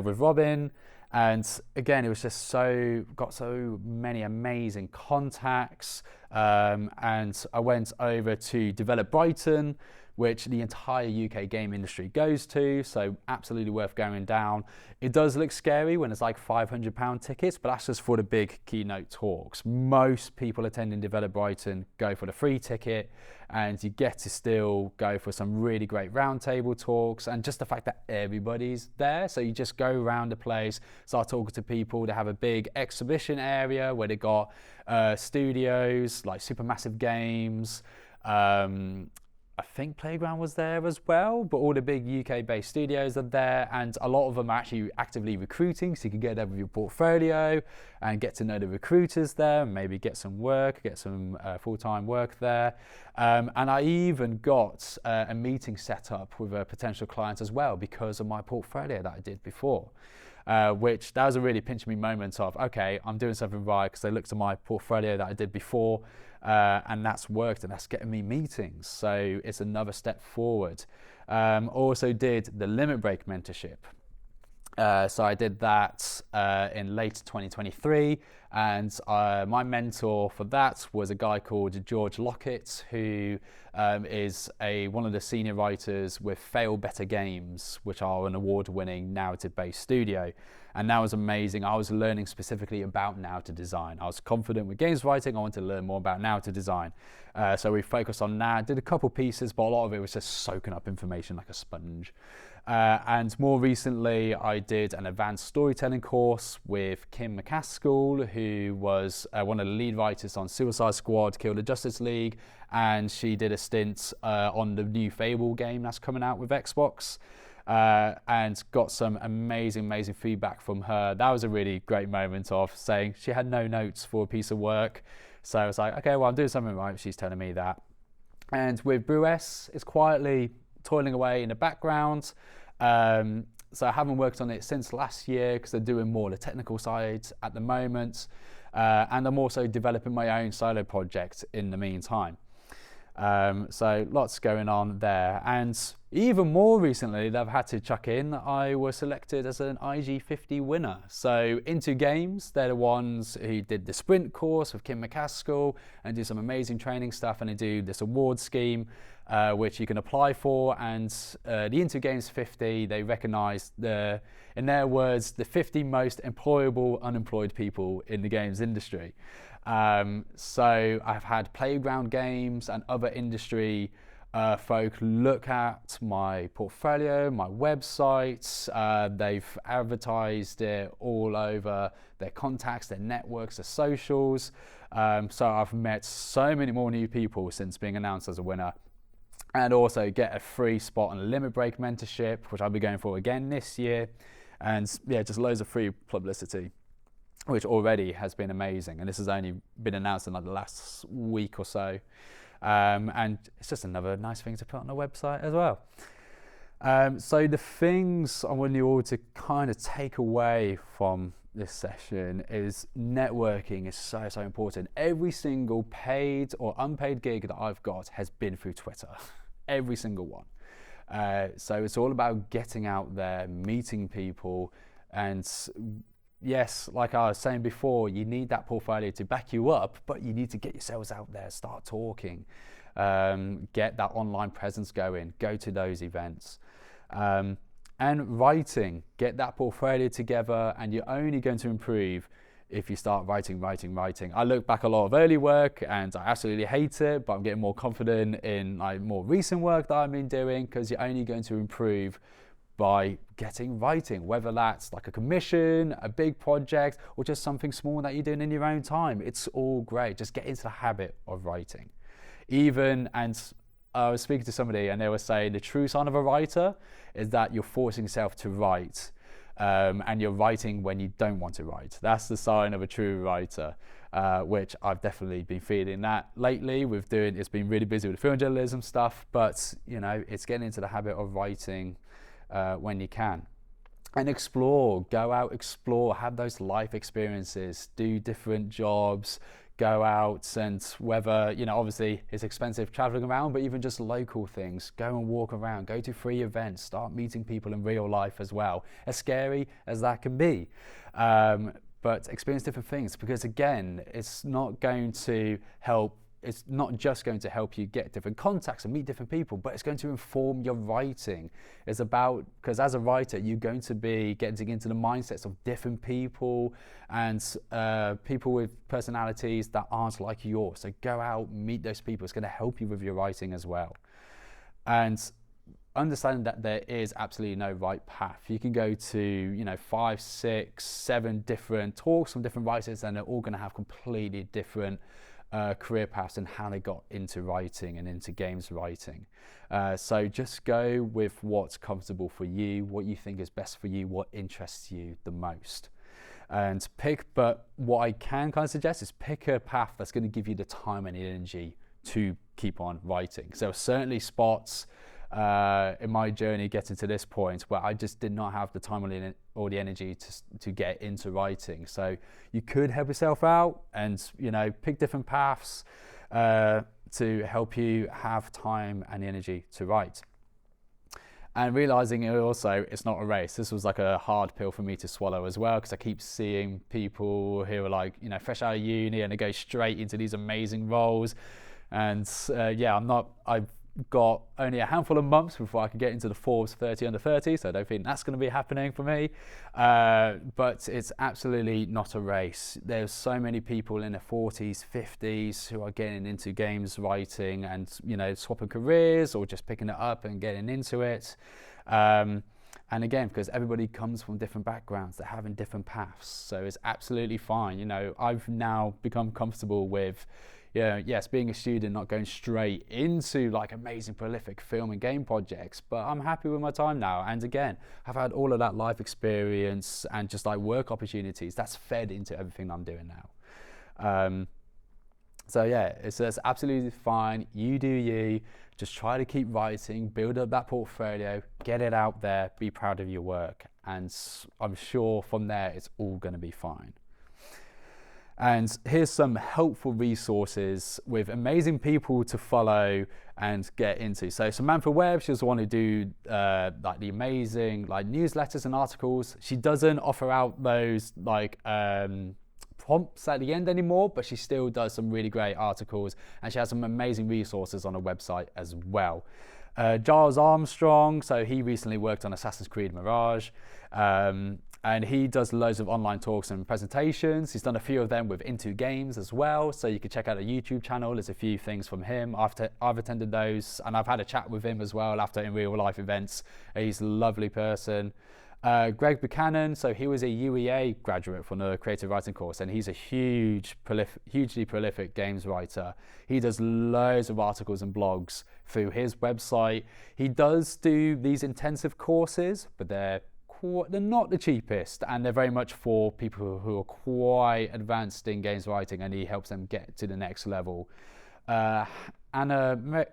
with Robin. And again, it was just got so many amazing contacts. And I went over to Develop Brighton which the entire UK game industry goes to, so absolutely worth going down. It does look scary when it's like £500 tickets, but that's just for the big keynote talks. Most people attending Develop Brighton go for the free ticket, and you get to still go for some really great roundtable talks, and just the fact that everybody's there. So you just go around the place, start talking to people. They have a big exhibition area where they got studios like Supermassive Games. I think Playground was there as well, but all the big UK-based studios are there, and a lot of them are actually actively recruiting, so you can get there with your portfolio and get to know the recruiters there, and maybe get some work, get some full-time work there. And I even got a meeting set up with a potential client as well because of my portfolio that I did before. Which that was a really pinch me moment of, okay, I'm doing something right, because I looked at my portfolio that I did before, and that's worked, and that's getting me meetings. So it's another step forward. Also did the Limit Break mentorship. So I did that in late 2023, and my mentor for that was a guy called George Lockett, who is one of the senior writers with Fail Better Games, which are an award-winning narrative-based studio. And that was amazing. I was learning specifically about narrative design. I was confident with games writing. I wanted to learn more about narrative design. So we focused on that, did a couple pieces, but a lot of it was just soaking up information like a sponge. And more recently, I did an advanced storytelling course with Kim McCaskill, who was one of the lead writers on Suicide Squad, Kill the Justice League, and she did a stint on the new Fable game that's coming out with Xbox, and got some amazing feedback from her. That was a really great moment of saying she had no notes for a piece of work. So I was like, okay, well, I'm doing something right. She's telling me that. And with Brewess, it's quietly toiling away in the background. So I haven't worked on it since last year because they're doing more the technical side at the moment. And I'm also developing my own solo project in the meantime. So lots going on there. And even more recently that I've had to chuck in, I was selected as an IG50 winner. So Into Games, they're the ones who did the sprint course with Kim McCaskill and do some amazing training stuff, and they do this award scheme which you can apply for. And the Into Games 50, they recognise in their words, the 50 most employable unemployed people in the games industry. So I've had Playground Games and other industry folk look at my portfolio, my websites. They've advertised it all over their contacts, their networks, their socials. So I've met so many more new people since being announced as a winner. And also get a free spot on a Limit Break mentorship, which I'll be going for again this year. And yeah, just loads of free publicity, which already has been amazing. And this has only been announced in like the last week or so. And it's just another nice thing to put on the website as well. So the things I want you all to kind of take away from this session is networking is so important. Every single paid or unpaid gig that I've got has been through Twitter. Every single one. So it's all about getting out there, meeting people, and yes, like I was saying before, you need that portfolio to back you up, but you need to get yourselves out there, start talking, get that online presence going, go to those events. And writing, get that portfolio together, and you're only going to improve if you start writing. I look back a lot of early work and I absolutely hate it, but I'm getting more confident in like more recent work that I've been doing, because you're only going to improve by getting writing, whether that's like a commission, a big project, or just something small that you're doing in your own time. It's all great. Just get into the habit of writing. And I was speaking to somebody and they were saying the true sign of a writer is that you're forcing yourself to write, and you're writing when you don't want to write. That's the sign of a true writer, which I've definitely been feeling that lately it's been really busy with film journalism stuff, but you know, it's getting into the habit of writing when you can. And go out, explore, have those life experiences, do different jobs, go out, and whether, you know, obviously it's expensive traveling around, but even just local things, go and walk around, go to free events, start meeting people in real life as well, as scary as that can be. But experience different things, because again, it's not going to help it's not just going to help you get different contacts and meet different people, but it's going to inform your writing. It's about, because as a writer, you're going to be getting into the mindsets of different people and people with personalities that aren't like yours. So go out, meet those people. It's going to help you with your writing as well. And understanding that there is absolutely no right path. You can go to 5, 6, 7 different talks from different writers, and they're all going to have completely different career paths and how they got into writing and into games writing. So just go with what's comfortable for you, what you think is best for you, what interests you the most. And but what I can kind of suggest is pick a path that's going to give you the time and energy to keep on writing. So certainly spots in my journey getting to this point where I just did not have the time or the energy to get into writing. So you could help yourself out and pick different paths to help you have time and energy to write. And realizing it's not a race. This was like a hard pill for me to swallow as well, because I keep seeing people who are like fresh out of uni and they go straight into these amazing roles. And I've got only a handful of months before I can get into the Forbes 30 under 30, so I don't think that's going to be happening for me. But it's absolutely not a race. There's so many people in their 40s, 50s who are getting into games writing and swapping careers or just picking it up and getting into it. And again, because everybody comes from different backgrounds, they're having different paths, so it's absolutely fine. I've now become comfortable with being a student, not going straight into like amazing prolific film and game projects, but I'm happy with my time now. And again, I've had all of that life experience and just like work opportunities that's fed into everything I'm doing now. It's absolutely fine. You do you. Just try to keep writing, build up that portfolio, get it out there, be proud of your work, and I'm sure from there it's all going to be fine. And here's some helpful resources with amazing people to follow and get into. So Samantha Webb, she's the one who do like the amazing like newsletters and articles. She doesn't offer out those like prompts at the end anymore, but she still does some really great articles, and she has some amazing resources on her website as well. Giles Armstrong, so he recently worked on Assassin's Creed Mirage. And he does loads of online talks and presentations. He's done a few of them with Into Games as well, so you can check out a YouTube channel. There's a few things from him. I've attended those, and I've had a chat with him as well after in real life events. He's a lovely person. Greg Buchanan, so he was a UEA graduate from the creative writing course, and he's a hugely prolific games writer. He does loads of articles and blogs through his website. He does do these intensive courses, but they're not the cheapest, and they're very much for people who are quite advanced in games writing, and he helps them get to the next level. Emily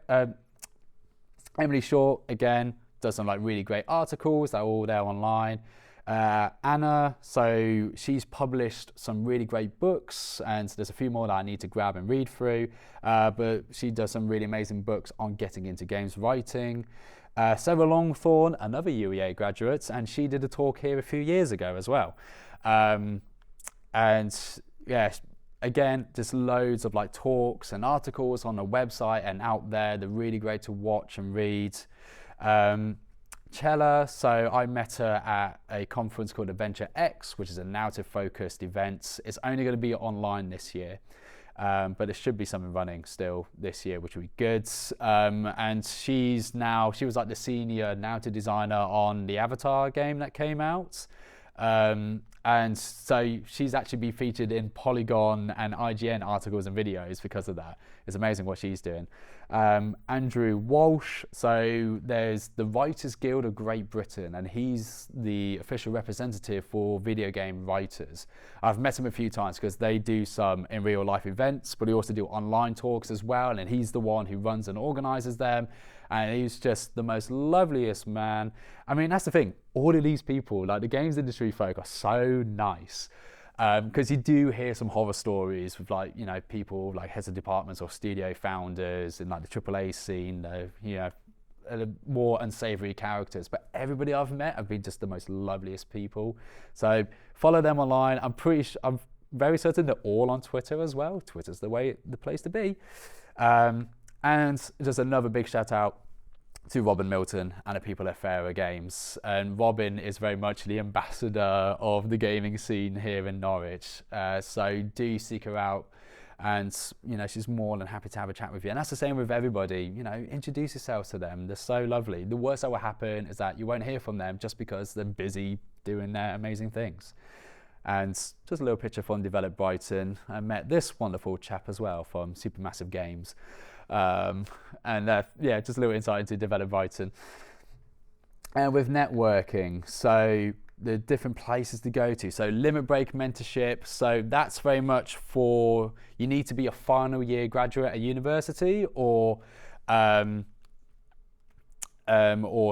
Short, again, does some like really great articles. They're all there online. Anna, so she's published some really great books, and there's a few more that I need to grab and read through, but she does some really amazing books on getting into games writing. Sarah Longthorne, another UEA graduate, and she did a talk here a few years ago as well. Again, just loads of like talks and articles on the website and out there. They're really great to watch and read. Chella, so I met her at a conference called Adventure X, which is a narrative-focused event. It's only going to be online this year. But there should be something running still this year, which would be good. And she was like the senior narrative designer on the Avatar game that came out. And so she's actually been featured in Polygon and IGN articles and videos because of that. It's amazing what she's doing. Andrew Walsh, so there's the Writers Guild of Great Britain, and he's the official representative for video game writers. I've met him a few times because they do some in real life events, but he also do online talks as well, and he's the one who runs and organizes them. And he's just the most loveliest man. I mean, that's the thing. All of these people, like the games industry folk, are so nice. Because you do hear some horror stories with like, people like heads of departments or studio founders in like the AAA scene, more unsavory characters. But everybody I've met have been just the most loveliest people. So follow them online. I'm very certain they're all on Twitter as well. Twitter's the place to be. And just another big shout out to Robin Milton and the people at Fairer Games. And Robin is very much the ambassador of the gaming scene here in Norwich. So do seek her out, and she's more than happy to have a chat with you. And that's the same with everybody. Introduce yourselves to them. They're so lovely. The worst that will happen is that you won't hear from them just because they're busy doing their amazing things. And just a little picture from Develop Brighton. I met this wonderful chap as well from Supermassive Games. And just a little insight into Develop Brighton. And with networking, so the different places to go to. So Limit Break mentorship. So that's very much for, you need to be a final year graduate at university, or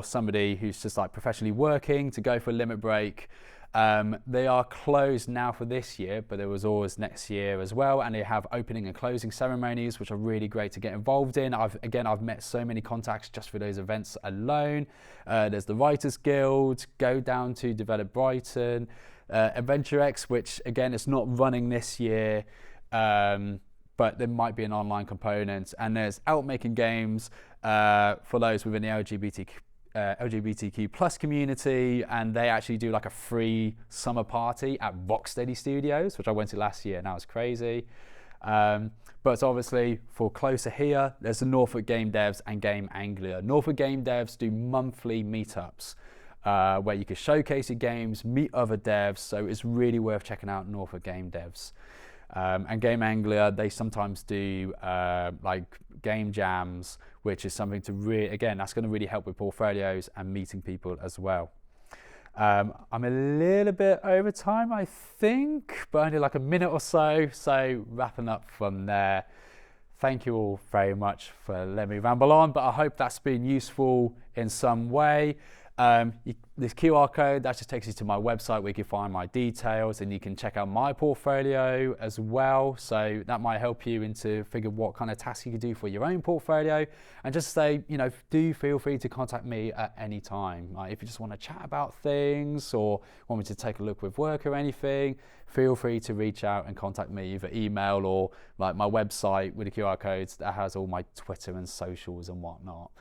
somebody who's just like professionally working to go for a Limit Break. They are closed now for this year, but there was always next year as well, and they have opening and closing ceremonies, which are really great to get involved in. I've met so many contacts just for those events alone. There's the Writers Guild. Go down to Develop Brighton, Adventure X, which again is not running this year, but there might be an online component. And there's Out Making Games for those within the LGBTQ plus community, and they actually do like a free summer party at Rocksteady Studios, which I went to last year, and that was crazy. But obviously for closer here, there's the Norfolk Game Devs and Game Anglia. Norfolk Game Devs do monthly meetups where you can showcase your games, meet other devs, so it's really worth checking out Norfolk Game Devs. And Game Anglia, they sometimes do like game jams, which is something to that's going to really help with portfolios and meeting people as well. I'm a little bit over time, I think, but only like a minute or so. So wrapping up from there. Thank you all very much for letting me ramble on, but I hope that's been useful in some way. This QR code, that just takes you to my website where you can find my details, and you can check out my portfolio as well. So that might help you into figure what kind of tasks you can do for your own portfolio. And just say, do feel free to contact me at any time. If you just want to chat about things or want me to take a look with work or anything, feel free to reach out and contact me, either email or like my website with the QR codes that has all my Twitter and socials and whatnot.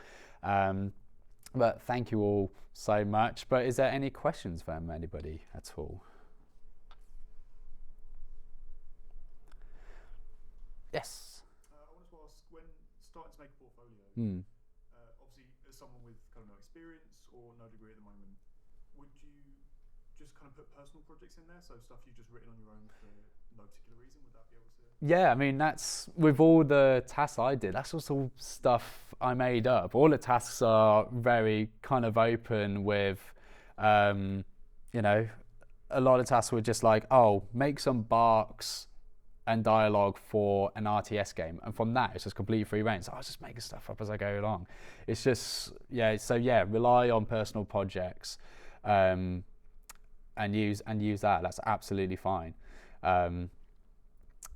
But thank you all so much. But is there any questions from anybody at all? Yes. I wanted to ask, when starting to make a portfolio, obviously as someone with kind of no experience or no degree at the moment, would you just kind of put personal projects in there? So stuff you've just written on your own for no particular reason, would that be able to? Yeah, I mean, that's with all the tasks I did, that's also stuff I made up. All the tasks are very kind of open with, a lot of tasks were just like, make some barks and dialogue for an RTS game. And from that, it's just completely free reign. So I was just making stuff up as I go along. It's just, rely on personal projects and use that. That's absolutely fine.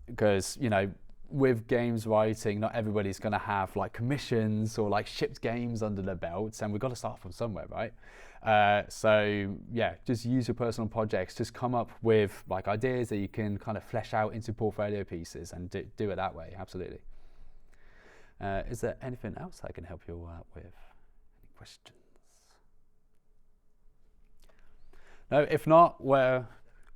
Because with games writing, not everybody's going to have like commissions or like shipped games under their belts, and we've got to start from somewhere, right? Just use your personal projects. Just come up with like ideas that you can kind of flesh out into portfolio pieces and do it that way. Absolutely. Is there anything else I can help you out with? Any questions? No, if not,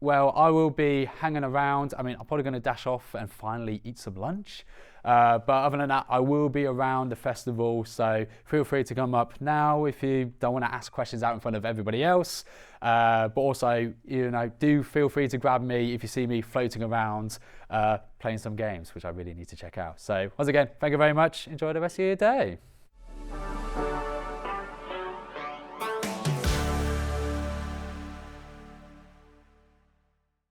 well, I will be hanging around. I mean, I'm probably going to dash off and finally eat some lunch. But other than that, I will be around the festival. So feel free to come up now if you don't want to ask questions out in front of everybody else. But also, do feel free to grab me if you see me floating around playing some games, which I really need to check out. So once again, thank you very much. Enjoy the rest of your day.